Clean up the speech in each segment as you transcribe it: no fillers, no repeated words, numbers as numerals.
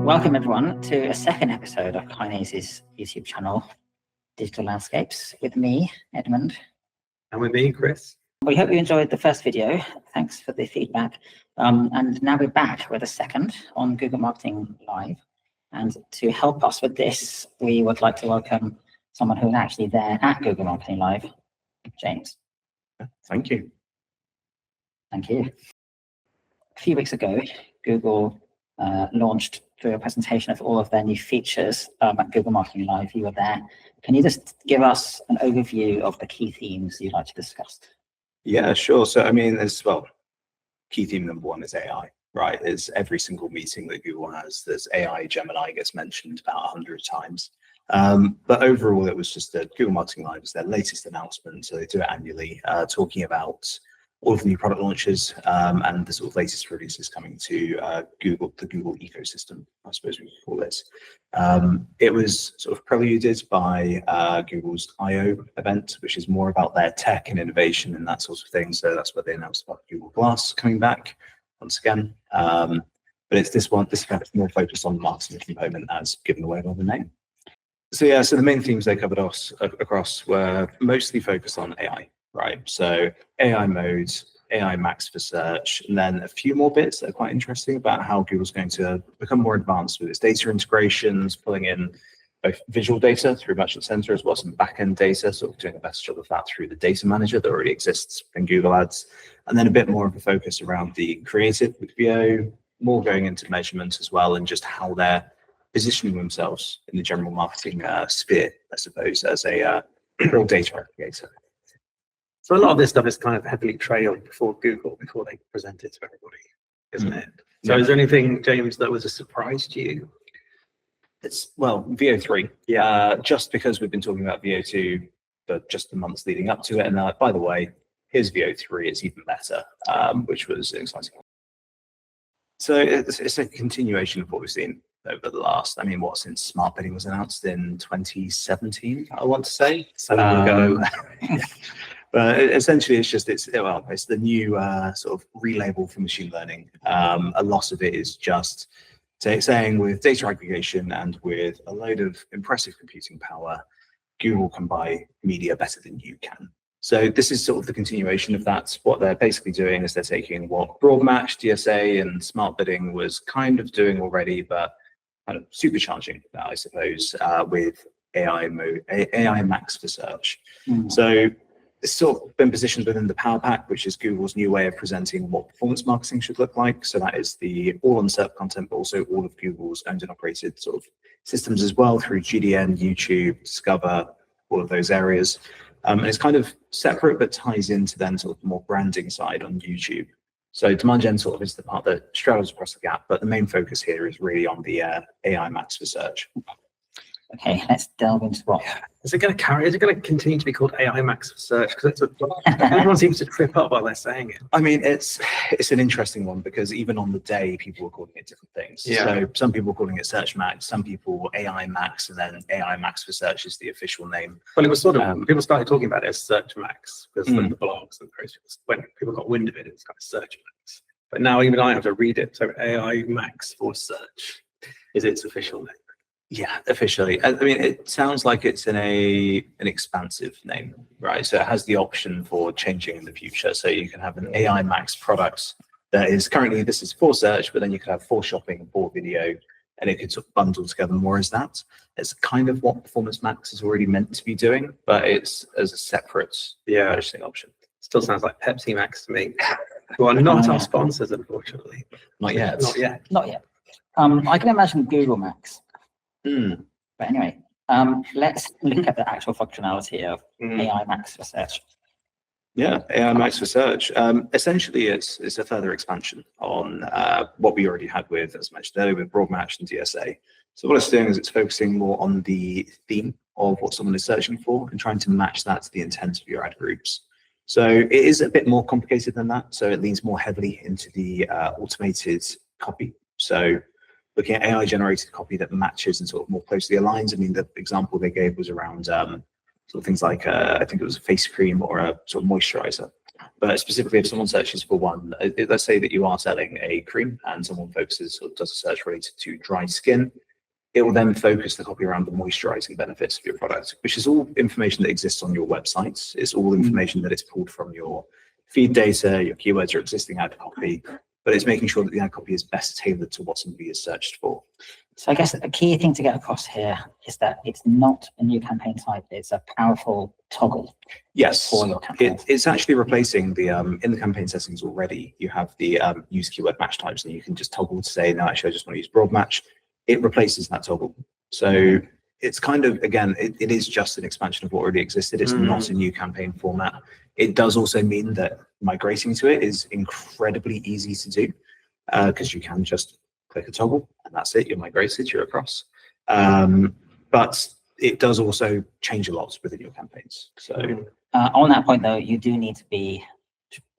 Welcome everyone to a second episode of Kinase's YouTube channel, Digital Landscapes, with me, Edmund. And with me, Chris. We hope you enjoyed the first video. Thanks for the feedback. And now we're back with a second on Google Marketing Live. And to help us with this, we would like to welcome someone who's actually there at Google Marketing Live, James. Thank you. Thank you. A few weeks ago, Google launched through a presentation of all of their new features at Google Marketing Live. You were there. Can you just give us an overview of the key themes you'd like to discuss? Yeah, sure. So, I mean, key theme number one is AI, right? It's every single meeting that Google has, there's AI. Gemini gets mentioned about 100 times. But overall, it was just that Google Marketing Live is their latest announcement. So they do it annually, talking about all of the new product launches and the sort of latest releases coming to the Google ecosystem, I suppose we could call it. It was sort of preluded by Google's I/O event, which is more about their tech and innovation and that sort of thing. So that's what they announced about Google Glass coming back once again. But it's this kind of more focused on the marketing component, as given away by the name. So yeah, so the main themes they covered across were mostly focused on AI. Right, so AI modes, AI Max for search, and then a few more bits that are quite interesting about how Google's going to become more advanced with its data integrations, pulling in both visual data through Merchant Center as well as some back-end data, sort of doing a better job of that through the data manager that already exists in Google Ads, and then a bit more of a focus around the creative with VO, more going into measurement as well, and just how they're positioning themselves in the general marketing sphere, I suppose, as a real data aggregator. So a lot of this stuff is kind of heavily trailed before Google, before they present it to everybody, isn't it? So is there anything, James, that was a surprise to you? It's, well, VO3. Yeah. Just because we've been talking about VO2 for just the months leading up to it. And by the way, here's VO3, it's even better, which was exciting. So it's a continuation of what we've seen over the last, since smart bidding was announced in 2017, I want to say. So long ago. But essentially, it's the new sort of relabel for machine learning. A lot of it is just saying with data aggregation and with a load of impressive computing power, Google can buy media better than you can. So this is sort of the continuation of that. What they're basically doing is they're taking what broad match, DSA, and smart bidding was kind of doing already, but kind of supercharging that, I suppose, with AI Max for search. So it's sort of been positioned within the Power Pack, which is Google's new way of presenting what performance marketing should look like. So that is the all on SERP content, but also all of Google's owned and operated sort of systems as well through GDN, YouTube, Discover, all of those areas. And it's kind of separate, but ties into then sort of the more branding side on YouTube. So demand gen sort of is the part that straddles across the gap, but the main focus here is really on the AI Max for search. Okay, let's delve into what. Is it going to continue to be called AI Max for search? Because everyone seems to trip up while they're saying it. I mean, it's an interesting one because even on the day, people were calling it different things. Yeah. So some people were calling it Search Max, some people AI Max, and then AI Max for search is the official name. Well, it was sort of, people started talking about it as Search Max because the blogs and when people got wind of it, it's kind of Search Max. But now even I have to read it. So AI Max for search is its official name. Yeah, officially. I mean, it sounds like it's an expansive name, right? So it has the option for changing in the future. So you can have an AI Max product that is currently, this is for search, but then you could have for shopping, for video, and it could sort of bundle together more as that. It's kind of what Performance Max is already meant to be doing, but it's as a separate purchasing option. Still sounds like Pepsi Max to me. Who are not our sponsors, unfortunately. Not yet. Not yet. Not yet. I can imagine Google Max. But anyway, let's look at the actual functionality of AI Max for search. Yeah, AI Max for search. Essentially, it's a further expansion on what we already had with, as mentioned earlier, with broad match and DSA. So what it's doing is it's focusing more on the theme of what someone is searching for and trying to match that to the intent of your ad groups. So it is a bit more complicated than that. So it leans more heavily into the automated copy. So looking at AI generated copy that matches and sort of more closely aligns. I mean, the example they gave was around sort of things like, I think it was a face cream or a sort of moisturizer. But specifically, if someone searches for one, let's say that you are selling a cream and someone focuses or does a search related to dry skin, it will then focus the copy around the moisturizing benefits of your product, which is all information that exists on your website. It's all information that is pulled from your feed data, your keywords, your existing ad copy, but it's making sure that the ad copy is best tailored to what somebody is searched for. So I guess a key thing to get across here is that it's not a new campaign type, it's a powerful toggle. Yes, for your campaign. it's actually replacing the, in the campaign settings already, you have the use keyword match types, and you can just toggle to say, no, actually, I just want to use broad match. It replaces that toggle. So it's kind of, again, it is just an expansion of what already existed. It's not a new campaign format. It does also mean that migrating to it is incredibly easy to do because you can just click a toggle and that's it. You're migrated, you're across. But it does also change a lot within your campaigns. So on that point, though, you do need to be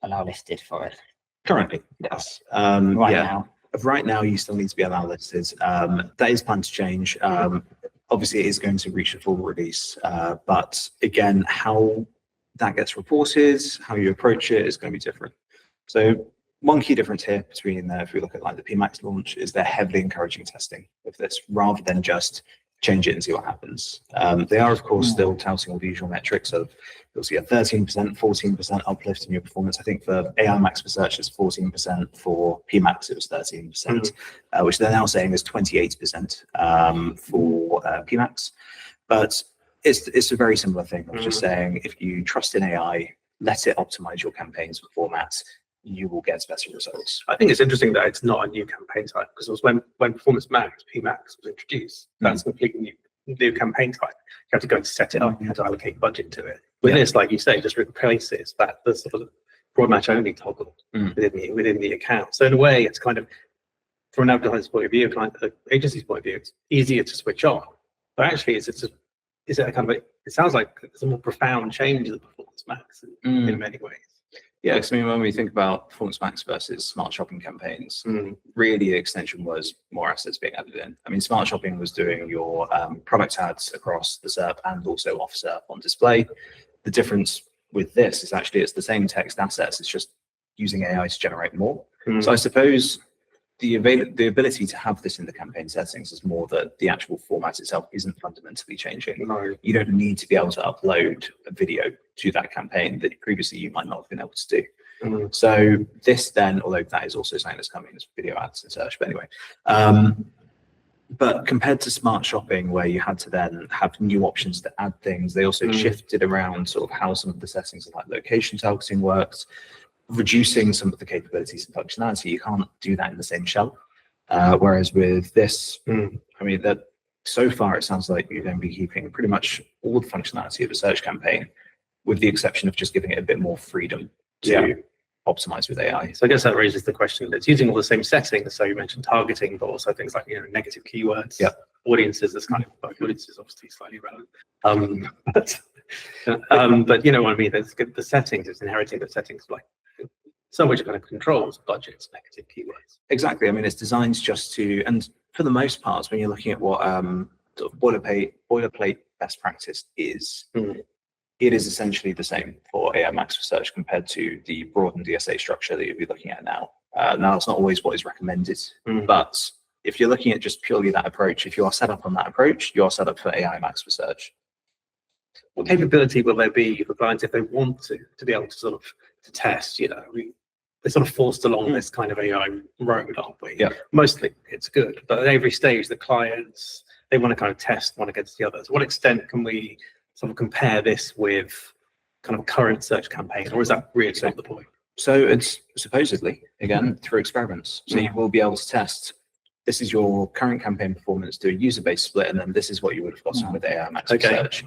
allow listed for it. Currently, yes. Right now, you still need to be allow listed. That is planned to change. Obviously, it is going to reach a full release, but again, how that gets reported, how you approach it is going to be different. So one key difference here between, if we look at like the PMAX launch, is they're heavily encouraging testing of this rather than just change it and see what happens. They are, of course, still touting all the usual metrics of you'll see a 13%, 14% uplift in your performance. I think for AI Max for search, it's 14%. For PMAX, it was 13%, which they're now saying is 28% for PMAX. But it's a very similar thing of just saying if you trust in AI, let it optimize your campaigns for formats, you will get better results. I think it's interesting that it's not a new campaign type because it was when Performance Max, PMAX, was introduced. That's a completely new campaign type. You have to go and set it up, you have to allocate budget to it. With this, like you say, just replaces that the sort of broad match only toggle within the account. So in a way, it's kind of, from an advertiser's point of view, client agency's point of view, it's easier to switch on. But actually, is it a kind of it sounds like it's a more profound change of the Performance Max in many ways. Yeah, because I mean, when we think about Performance Max versus smart shopping campaigns, really the extension was more assets being added in. I mean, smart shopping was doing your product ads across the SERP and also off SERP on display. The difference with this is actually it's the same text assets, it's just using AI to generate more. So I suppose the ability to have this in the campaign settings is more that the actual format itself isn't fundamentally changing. No. You don't need to be able to upload a video to that campaign that previously you might not have been able to do. So this then, although that is also something that's coming as video ads and search, but anyway. But compared to smart shopping, where you had to then have new options to add things, they also shifted around sort of how some of the settings of like location targeting worked, reducing some of the capabilities and functionality. You can't do that in the same shell. Whereas with this, I mean, that so far it sounds like you're going to be keeping pretty much all the functionality of a search campaign, with the exception of just giving it a bit more freedom to optimize with AI. So I guess that raises the question that it's using all the same settings. So you mentioned targeting, but also things like negative keywords, audiences. That's kind of audiences obviously slightly relevant. But you know what I mean. There's the settings. It's inheriting the settings like some which kind of controls budgets, negative keywords. Exactly. I mean, it's designed just to, and for the most part, when you're looking at what sort of boilerplate best practice is, it is essentially the same for AI Max for search compared to the broadened DSA structure that you'll be looking at now. Now, it's not always what is recommended, but if you're looking at just purely that approach, if you are set up on that approach, you are set up for AI Max for search. What capability will there be for clients if they want to be able to sort of to test? They're sort of forced along this kind of AI road, aren't we? Yeah. Mostly it's good, but at every stage, the clients, they want to kind of test one against the others. To what extent can we sort of compare this with kind of current search campaigns, or is that really not the point? So it's supposedly, again, through experiments. So you will be able to test, this is your current campaign performance, do a user-based split, and then this is what you would have gotten with AI Max search.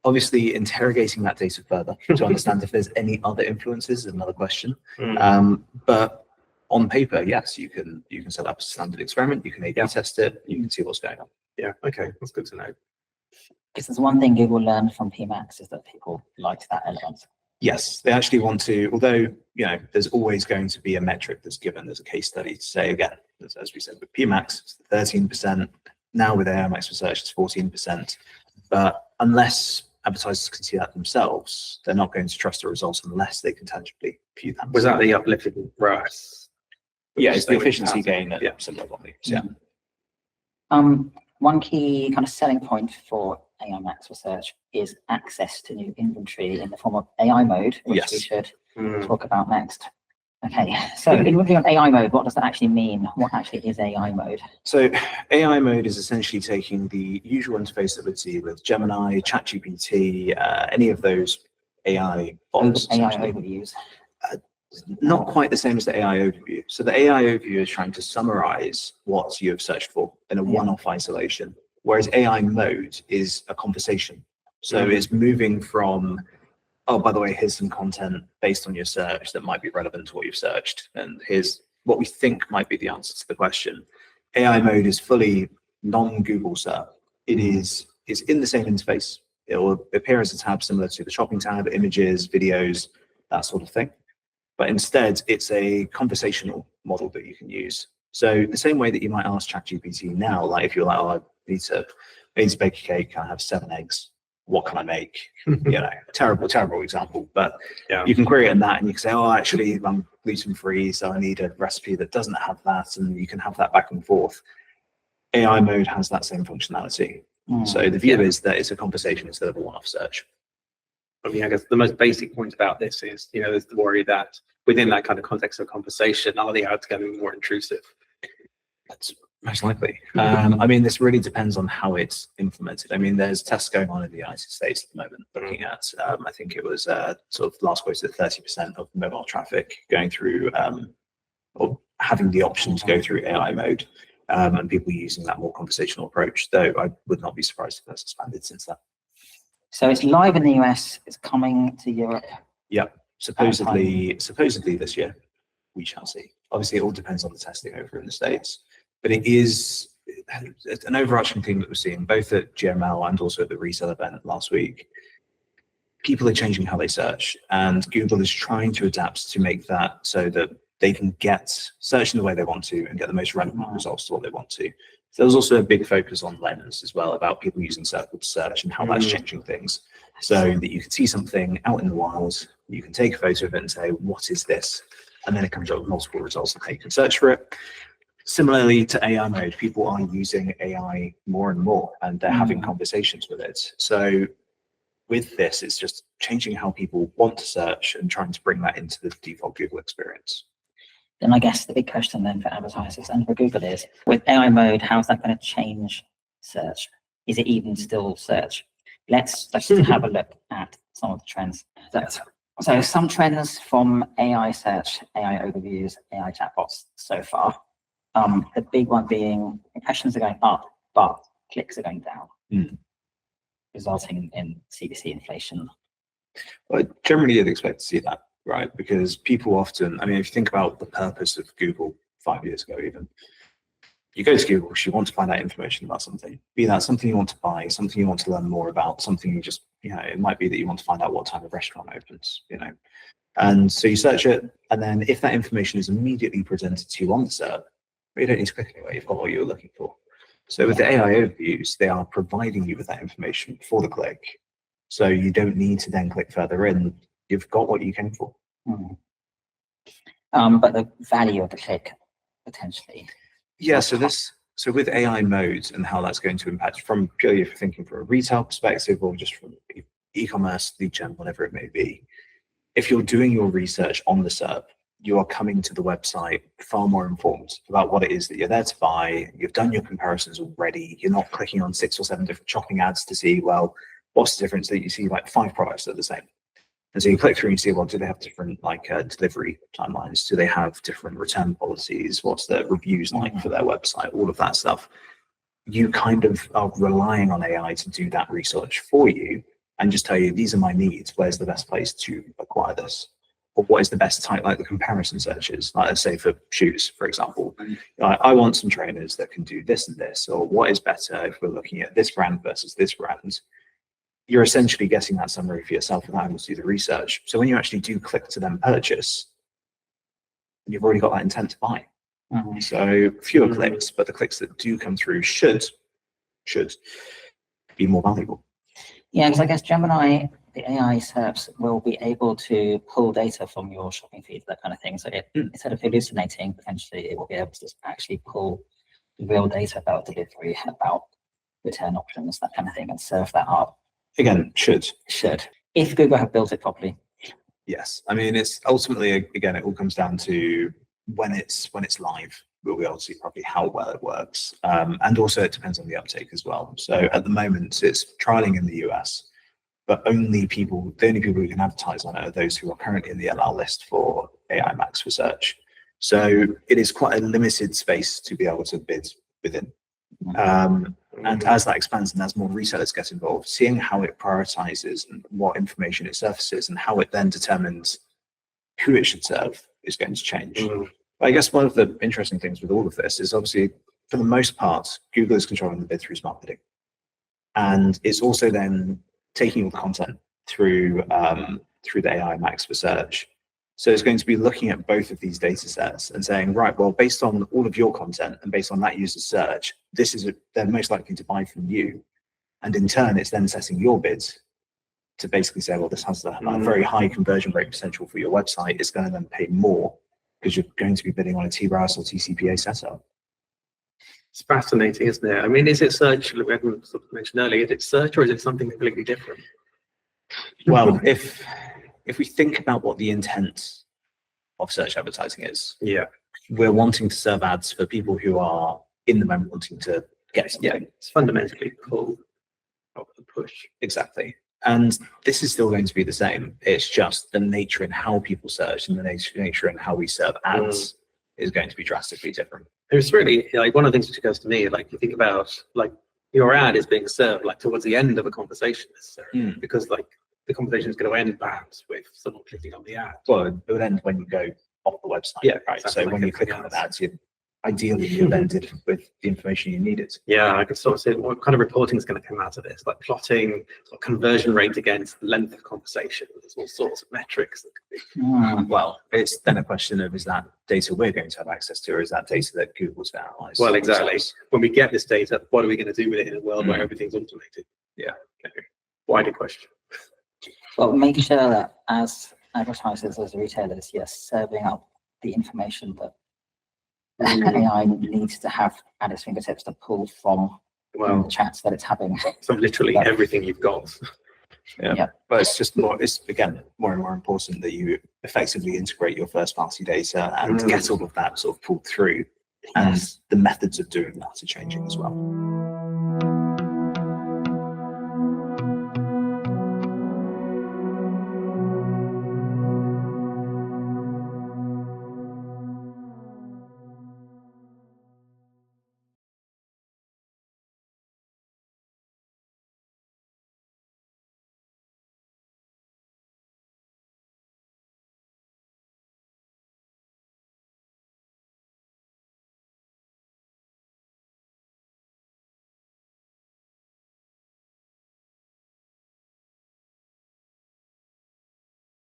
Obviously, interrogating that data further to understand if there's any other influences is another question. But on paper, yes, you can set up a standard experiment, you can A/B test it, you can see what's going on. Yeah, okay, that's good to know. Because there's one thing Google learned from PMAX is that people liked that element. Yes, they actually want to, although, there's always going to be a metric that's given as a case study to say, again, as we said, with PMAX, it's 13%. Now with AI Max for search, it's 14%. But unless advertisers can see that themselves, they're not going to trust the results unless they can tangibly view that. Was that the uplifted ROAS? Yeah, it's the efficiency gain at similar volumes. Yeah. One key kind of selling point for AI Max research is access to new inventory in the form of AI mode, which we should talk about next. Okay, so in moving on AI mode, what does that actually mean? What actually is AI mode? So AI mode is essentially taking the usual interface that we'd see with Gemini, ChatGPT, any of those AI bots. AI overviews. Not quite the same as the AI overview. So the AI overview is trying to summarize what you have searched for in a one-off isolation, whereas AI mode is a conversation. So it's moving from, oh, by the way, here's some content based on your search that might be relevant to what you've searched, and here's what we think might be the answer to the question. AI mode is fully non-Google SERP. It's in the same interface. It will appear as a tab similar to the shopping tab, images, videos, that sort of thing. But instead, it's a conversational model that you can use. So the same way that you might ask ChatGPT now, like if you're like, oh, I need to bake a cake, I have 7 eggs. What can I make? Terrible example. But you can query it in that and you can say, oh, actually, I'm gluten-free, so I need a recipe that doesn't have that. And you can have that back and forth. AI mode has that same functionality. So the view is that it's a conversation instead of a one-off search. I mean, I guess the most basic point about this is, there's the worry that within that kind of context of conversation, are the ads getting more intrusive? That's most likely. I mean, this really depends on how it's implemented. I mean, there's tests going on in the United States at the moment, looking at, I think it was sort of last quoted 30% of mobile traffic going through or having the option to go through AI mode, and people using that more conversational approach, though I would not be surprised if that's expanded since then. So it's live in the US, it's coming to Europe. Yeah, supposedly this year. We shall see. Obviously, it all depends on the testing over in the States, but it is an overarching theme that we're seeing both at GML and also at the resale event last week. People are changing how they search, and Google is trying to adapt to make that so that they can get searching the way they want to and get the most relevant results to what they want to. So there's also a big focus on lens as well, about people using circle search and how that's changing things. So that you can see something out in the wild, you can take a photo of it and say, what is this? And then it comes up with multiple results and how you can search for it. Similarly to AI mode, people are using AI more and more, and they're having conversations with it. So with this, it's just changing how people want to search and trying to bring that into the default Google experience. Then I guess the big question then for advertisers and for Google is, with AI mode, how's that going to change search? Is it even still search? Let's have a look at some of the trends. So some trends from AI search, AI overviews, AI chatbots so far. The big one being impressions are going up, but clicks are going down, resulting in CPC inflation. Well, generally you'd expect to see that, right? Because people often, I mean, if you think about the purpose of Google 5 years ago even, you go to Google because you want to find out information about something, be that something you want to buy, something you want to learn more about, something you just, it might be that you want to find out what time a restaurant opens, And so you search it, and then if that information is immediately presented to you on the SERP, you don't need to click anyway, you've got what you were looking for. So with the AI overviews, they are providing you with that information before the click. So you don't need to then click further in, you've got what you came for. But the value of the click, potentially. Yeah, so with AI modes and how that's going to impact from purely if you're thinking from a retail perspective or just from e-commerce, lead gen, whatever it may be, if you're doing your research on the SERP, you are coming to the website far more informed about what it is that you're there to buy. You've done your comparisons already. You're not clicking on 6 or 7 different shopping ads to see, well, what's the difference that you see like 5 products that are the same. And so you click through and see, well, do they have different delivery timelines? Do they have different return policies? What's the reviews like for their website? All of that stuff. You kind of are relying on AI to do that research for you and just tell you, these are my needs. Where's the best place to acquire this? Or what is the best type, like the comparison searches, like let's say for shoes, for example. I want some trainers that can do this and this, or what is better if we're looking at this brand versus this brand. You're essentially getting that summary for yourself without having to do the research. So when you actually do click to then purchase, you've already got that intent to buy. So fewer clicks, but the clicks that do come through should be more valuable. Yeah, because I guess Gemini, the AI SERPs will be able to pull data from your shopping feed, that kind of thing. So instead of hallucinating, potentially it will be able to just actually pull real data about delivery, about return options, that kind of thing, and serve that up. Again, should. If Google have built it properly. Yes. I mean, it's ultimately, again, it all comes down to when it's live, we'll be able to see probably how well it works. And also it depends on the uptake as well. So at the moment it's trialing in the US, but the only people who can advertise on it are those who are currently in the LR list for AI Max for search. So it is quite a limited space to be able to bid within. And as that expands and as more resellers get involved, seeing how it prioritizes and what information it surfaces and how it then determines who it should serve is going to change. I guess one of the interesting things with all of this is obviously, for the most part, Google is controlling the bid through smart bidding. And it's also then taking all the content through the AI Max for search. So it's going to be looking at both of these data sets and saying, right, well, based on all of your content and based on that user's search, they're most likely to buy from you. And in turn, it's then setting your bids to basically say, well, this has a very high conversion rate potential for your website. It's going to then pay more because you're going to be bidding on a TRAS or TCPA setup. It's fascinating, isn't it? I mean, is it search, like we mentioned earlier, is it search or is it something completely different? Well, if we think about what the intent of search advertising is, we're wanting to serve ads for people who are in the moment wanting to get something. Yeah, it's fundamentally pull, not the push. Exactly. And this is still going to be the same. It's just the nature in how people search and the nature in how we serve ads is going to be drastically different. It's really like one of the things which occurs to me, like you think about like your ad is being served like towards the end of a conversation necessarily, because like the conversation is going to end perhaps with someone clicking on the ad. Well, it would end when you go off the website. Yeah, right. exactly, So like when you click on the ads, ideally you've ended with the information you needed. Yeah, I can sort of see what kind of reporting is going to come out of this, like plotting sort of conversion rate against length of conversation. There's all sorts of metrics that could be. Well, it's then a question of, is that data we're going to have access to, or is that data that Google's going to analyze? Well, exactly. When we get this data, what are we going to do with it in a world where everything's automated? Yeah. Okay. Wider question. Well, make sure that as advertisers, as retailers, yes, serving up the information that AI needs to have at its fingertips to pull from the chats that it's having. So literally everything you've got. But it's just more, it's again, more and more important that you effectively integrate your first party data and get all of that sort of pulled through. And the methods of doing that are changing as well.